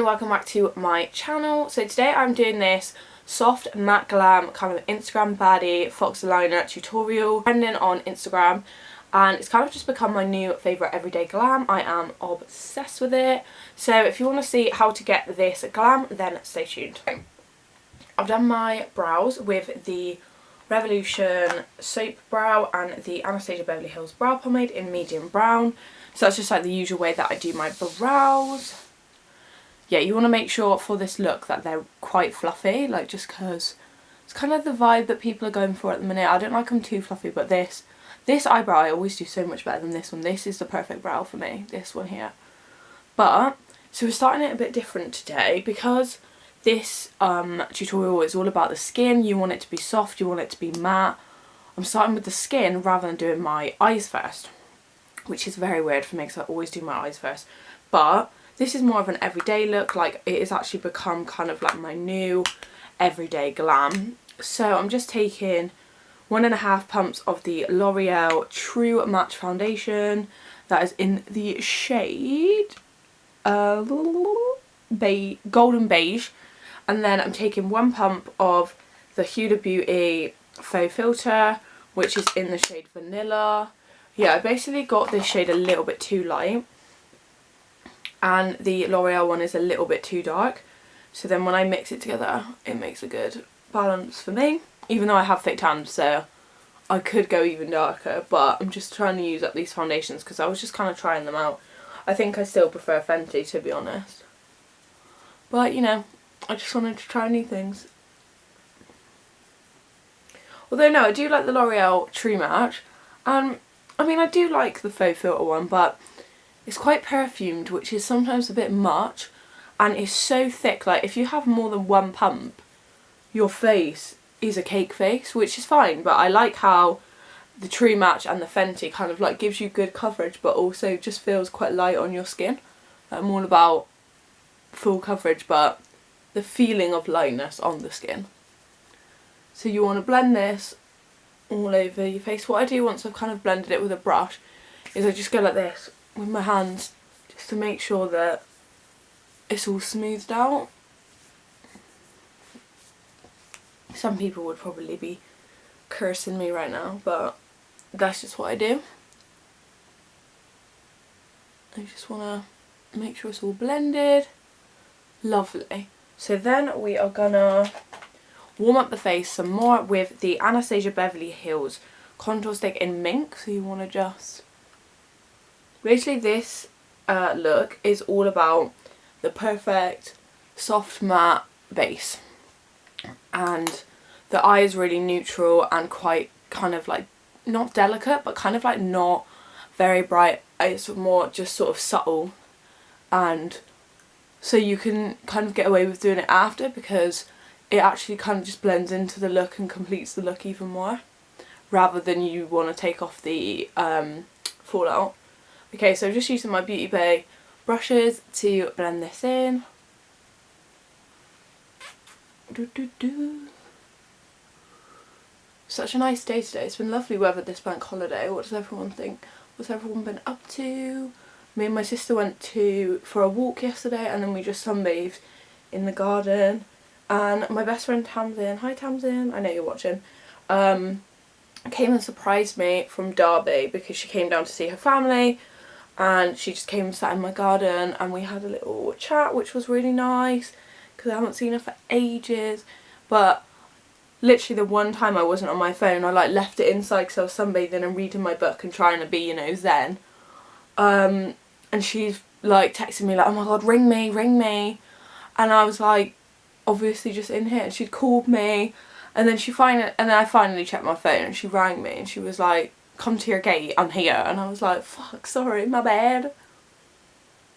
Welcome back to my channel. So today I'm doing this soft matte glam kind of Instagram baddie fox liner tutorial trending on Instagram, and it's kind of just become my new favourite everyday glam. I am obsessed with it. So if you want to see how to get this glam, then stay tuned. I've done my brows with the Revolution Soap Brow and the Anastasia Beverly Hills Brow Pomade in medium brown. So that's just like the usual way that I do my brows. Yeah, you want to make sure for this look that they're quite fluffy, like just because it's kind of the vibe that people are going for at the minute. I don't like them too fluffy, but this eyebrow I always do so much better than this one. This is the perfect brow for me, this one here. But, so we're starting it a bit different today because this tutorial is all about the skin. You want it to be soft, you want it to be matte. I'm starting with the skin rather than doing my eyes first, which is very weird for me because I always do my eyes first. But this is more of an everyday look, like it has actually become kind of like my new everyday glam. So I'm just taking 1.5 pumps of the L'Oreal True Match Foundation that is in the shade golden beige, and then I'm taking 1 pump of the Huda Beauty Faux Filter, which is in the shade Vanilla. Yeah, I basically got this shade a little bit too light, and the L'Oreal one is a little bit too dark, so then when I mix it together it makes a good balance for me, even though I have thick tan, so I could go even darker, but I'm just trying to use up these foundations because I was just kind of trying them out. I think I still prefer Fenty, to be honest, but you know, I just wanted to try new things. Although no, I do like the L'Oreal True Match, and I mean I do like the Faux Filter one, but it's quite perfumed, which is sometimes a bit much, and it's so thick. Like if you have more than 1 pump, your face is a cake face, which is fine, but I like how the True Match and the Fenty kind of like gives you good coverage but also just feels quite light on your skin. I'm all about full coverage but the feeling of lightness on the skin. So you want to blend this all over your face. What I do once I've kind of blended it with a brush is I just go like this with my hands just to make sure that it's all smoothed out. Some people would probably be cursing me right now, but that's just what I do. I just want to make sure it's all blended. Lovely. So then we are gonna warm up the face some more with the Anastasia Beverly Hills Contour Stick in Mink. So you want to just... Basically this look is all about the perfect soft matte base, and the eye is really neutral and quite kind of like not delicate but kind of like not very bright. It's more just sort of subtle, and so you can kind of get away with doing it after because it actually kind of just blends into the look and completes the look even more, rather than you want to take off the fallout. Okay, so I'm just using my Beauty Bay brushes to blend this in. Such a nice day today. It's been lovely weather this bank holiday. What does everyone think? What's everyone been up to? Me and my sister went for a walk yesterday, and then we just sunbathed in the garden. And my best friend Tamsin, hi Tamsin, I know you're watching, came and surprised me from Derby because she came down to see her family, and she just came and sat in my garden and we had a little chat, which was really nice because I haven't seen her for ages. But literally the one time I wasn't on my phone, I like left it inside because I was sunbathing and reading my book and trying to be, you know, zen. And she's like texting me like, oh my god, ring me, and I was like, obviously just in here, and she'd called me, and then I finally checked my phone and she rang me and she was like, come to your gate, I'm here. And I was like, fuck, sorry, my bad.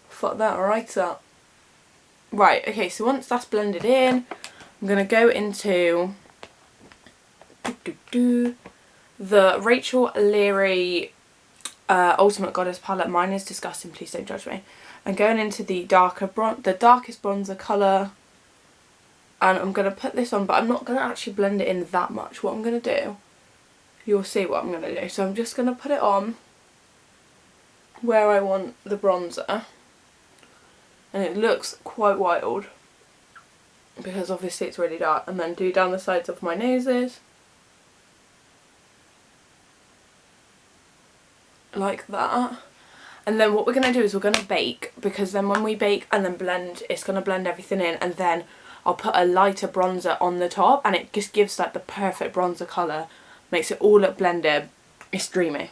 Fuck that right up. Right, okay, so once that's blended in, I'm going to go into the Rachel Leary Ultimate Goddess palette. Mine is disgusting, please don't judge me. I'm going into the darkest bronzer colour, and I'm going to put this on, but I'm not going to actually blend it in that much. What I'm going to do, you'll see what I'm going to do. So I'm just going to put it on where I want the bronzer, and it looks quite wild because obviously it's really dark. And then do down the sides of my noses like that. And then what we're going to do is we're going to bake, because then when we bake and then blend, it's going to blend everything in, and then I'll put a lighter bronzer on the top, and it just gives like the perfect bronzer colour, makes it all look blended. It's dreamy.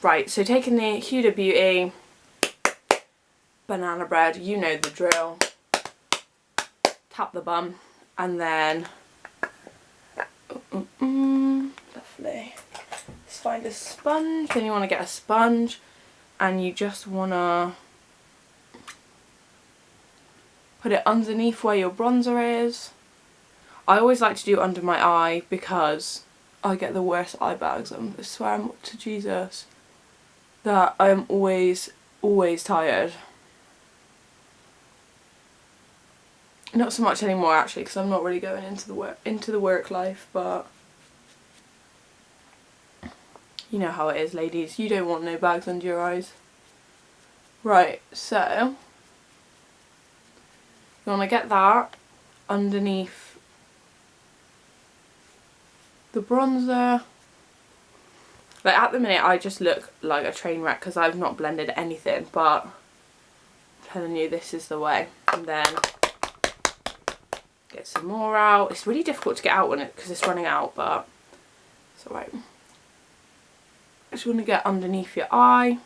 Right, so taking the Huda Beauty banana bread, you know the drill, tap the bum, and then lovely. Let's find a sponge. Then you want to get a sponge, and you just want to put it underneath where your bronzer is. I always like to do it under my eye because I get the worst eye bags. I swear to Jesus that I am always tired. Not so much anymore actually, because I'm not really going into the work life, but you know how it is, ladies. You don't want no bags under your eyes. Right, so you want to get that underneath the bronzer. Like at the minute I just look like a train wreck because I've not blended anything, but I'm telling you, this is the way. And then get some more out. It's really difficult to get out on it because it's running out, but it's alright. Just want to get underneath your eye.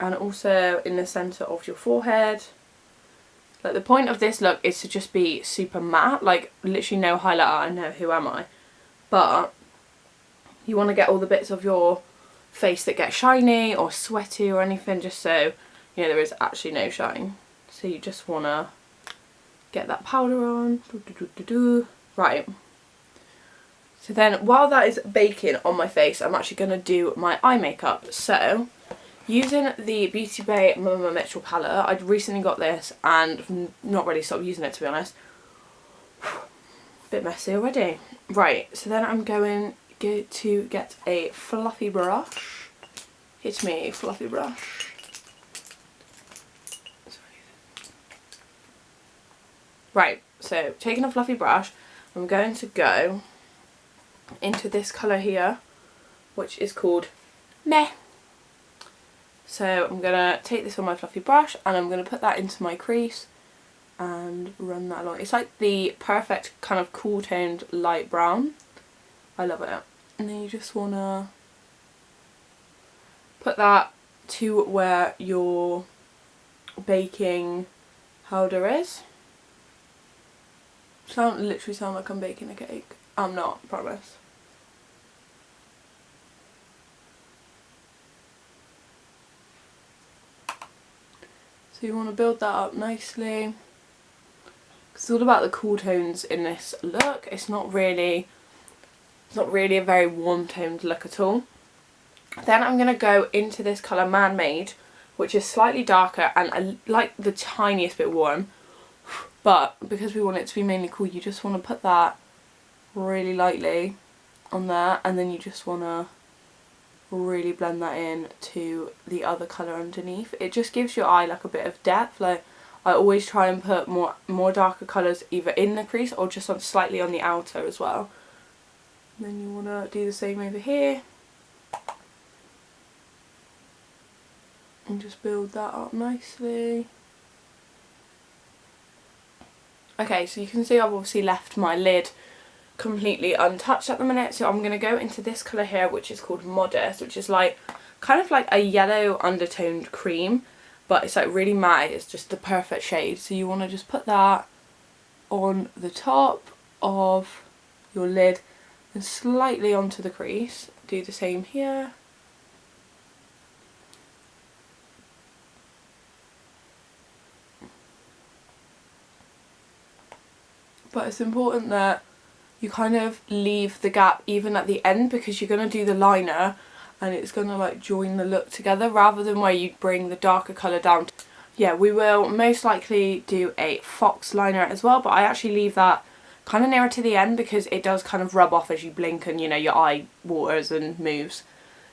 And also in the centre of your forehead. Like the point of this look is to just be super matte, like literally no highlighter. I know, who am I? But you want to get all the bits of your face that get shiny or sweaty or anything, just so you know there is actually no shine. So you just want to get that powder on. Right. So then while that is baking on my face, I'm actually going to do my eye makeup. So using the Beauty Bay Mama Mitchell palette, I'd recently got this and not really stopped using it, to be honest. Bit messy already. Right, so then I'm going to get a fluffy brush. Hit me, fluffy brush. Right, so taking a fluffy brush, I'm going to go into this colour here, which is called Meh. So I'm going to take this on my fluffy brush and I'm going to put that into my crease and run that along. It's like the perfect kind of cool toned light brown. I love it. And then you just want to put that to where your baking powder is. Literally sound like I'm baking a cake. I'm not, I promise. So you want to build that up nicely. It's all about the cool tones in this look. It's not really a very warm toned look at all. Then I'm going to go into this colour Man Made, which is slightly darker and like the tiniest bit warm. But because we want it to be mainly cool, you just want to put that really lightly on there, and then you just want to really blend that in to the other colour underneath. It just gives your eye like a bit of depth. Like I always try and put more darker colours either in the crease or just slightly on the outer as well. And then you want to do the same over here. And just build that up nicely. Okay, so you can see I've obviously left my lid completely untouched at the minute, so I'm going to go into this colour here, which is called Modest, which is like kind of like a yellow undertoned cream, but it's like really matte. It's just the perfect shade. So you want to just put that on the top of your lid and slightly onto the crease. Do the same here. But it's important that you kind of leave the gap even at the end, because you're going to do the liner and it's going to like join the look together, rather than where you bring the darker colour down. Yeah, we will most likely do a fox liner as well, but I actually leave that kind of nearer to the end because it does kind of rub off as you blink and, you know, your eye waters and moves.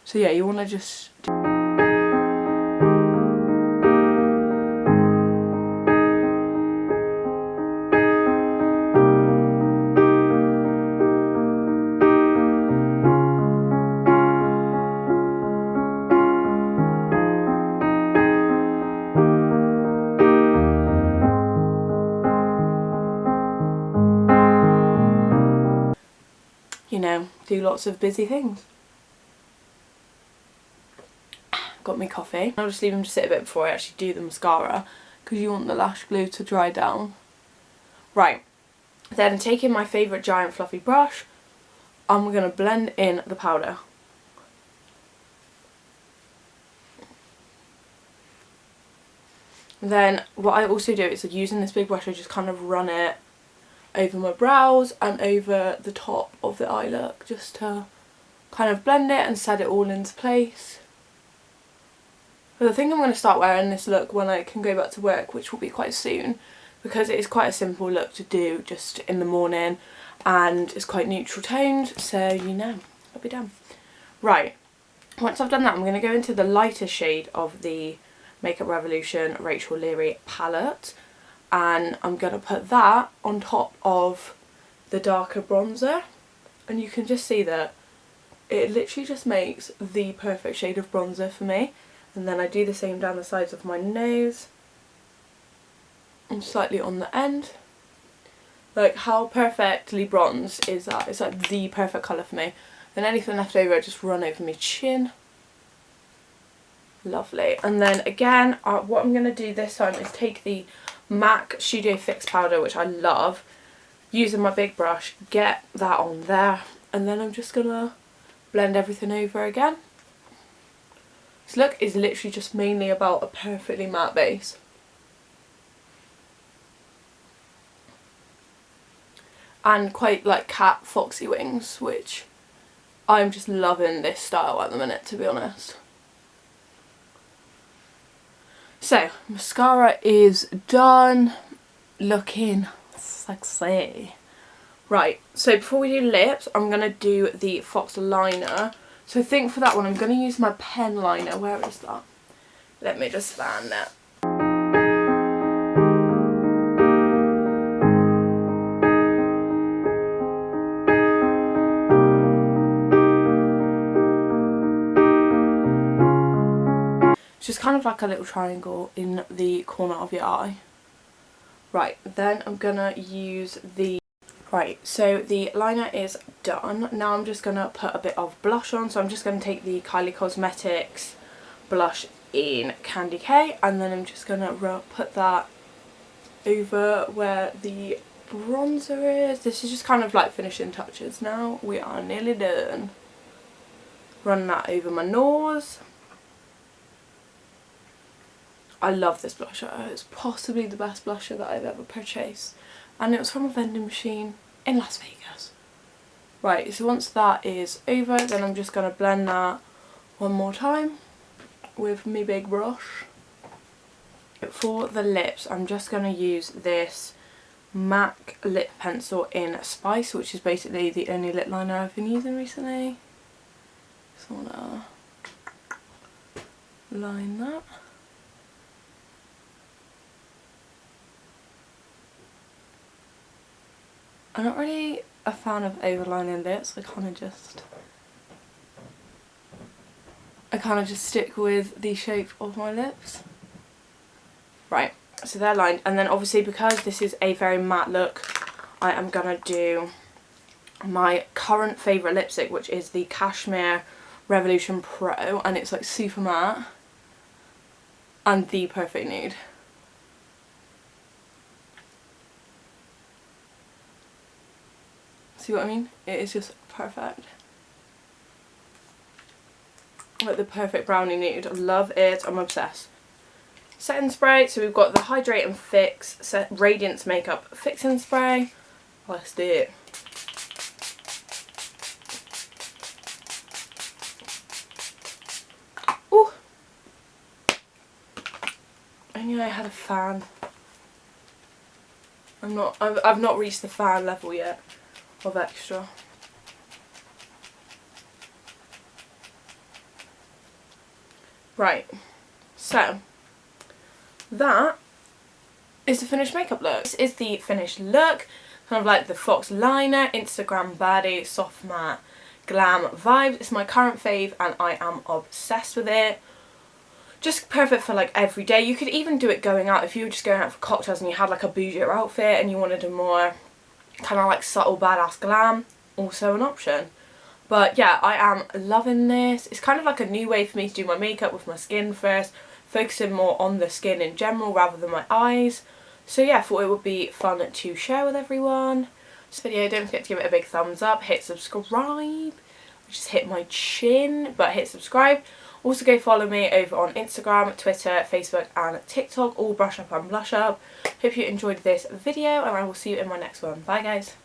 So yeah, you want to just do lots of busy things. Got me coffee. I'll just leave them to sit a bit before I actually do the mascara, because you want the lash glue to dry down. Right, then taking my favourite giant fluffy brush, I'm going to blend in the powder. Then what I also do is, using this big brush, I just kind of run it over my brows and over the top of the eye look, just to kind of blend it and set it all into place. But I think I'm going to start wearing this look when I can go back to work, which will be quite soon, because it is quite a simple look to do just in the morning and it's quite neutral toned, so you know, I'll be done. Right, once I've done that, I'm going to go into the lighter shade of the Makeup Revolution Rachel Leary palette, and I'm going to put that on top of the darker bronzer, and you can just see that it literally just makes the perfect shade of bronzer for me. And then I do the same down the sides of my nose and slightly on the end. Like, how perfectly bronzed is that? It's like the perfect colour for me. Then anything left over, I just run over my chin. Lovely. And then again, what I'm going to do this time is take the MAC Studio Fix powder, which I love, using my big brush, get that on there, and then I'm just going to blend everything over again. This look is literally just mainly about a perfectly matte base. And quite like cat foxy wings, which I'm just loving this style at the minute, to be honest. So, mascara is done, looking sexy. Right, so before we do lips, I'm going to do the Fox liner. So I think for that one I'm going to use my pen liner. Where is that? Let me just find that. It's just kind of like a little triangle in the corner of your eye. Right, then I'm going to use the... Right, so the liner is done. Now I'm just going to put a bit of blush on. So I'm just going to take the Kylie Cosmetics blush in Candy K, and then I'm just going to put that over where the bronzer is. This is just kind of like finishing touches now. We are nearly done. Run that over my nose. I love this blusher. It's possibly the best blusher that I've ever purchased. And it was from a vending machine in Las Vegas. Right, so once that is over, then I'm just going to blend that one more time with my big brush. For the lips, I'm just going to use this MAC lip pencil in Spice, which is basically the only lip liner I've been using recently. Just want to line that. I'm not really a fan of overlining lips. I kind of just stick with the shape of my lips. Right, so they're lined, and then obviously because this is a very matte look, I am gonna do my current favourite lipstick, which is the Cashmere Revolution Pro, and it's like super matte and the perfect nude. See what I mean? It is just perfect. Like the perfect brownie nude. I love it. I'm obsessed. Setting spray. So we've got the Hydrate and Fix Radiance Makeup Fixing Spray. Let's do it. Ooh. I knew I had a fan. I've not reached the fan level yet of extra. Right, so that is the finished makeup look. This is the finished look, kind of like the Fox liner, Instagram baddie, soft matte, glam vibes. It's my current fave and I am obsessed with it. Just perfect for like every day. You could even do it going out if you were just going out for cocktails and you had like a bougier outfit and you wanted a more kind of like subtle badass glam, also an option. But yeah, I am loving this. It's kind of like a new way for me to do my makeup with my skin first, focusing more on the skin in general rather than my eyes. So yeah, I thought it would be fun to share with everyone. This video, don't forget to give it a big thumbs up, hit subscribe, just hit my chin, but hit subscribe. Also go follow me over on Instagram, Twitter, Facebook and TikTok, all brush up and blush up. Hope you enjoyed this video and I will see you in my next one. Bye guys.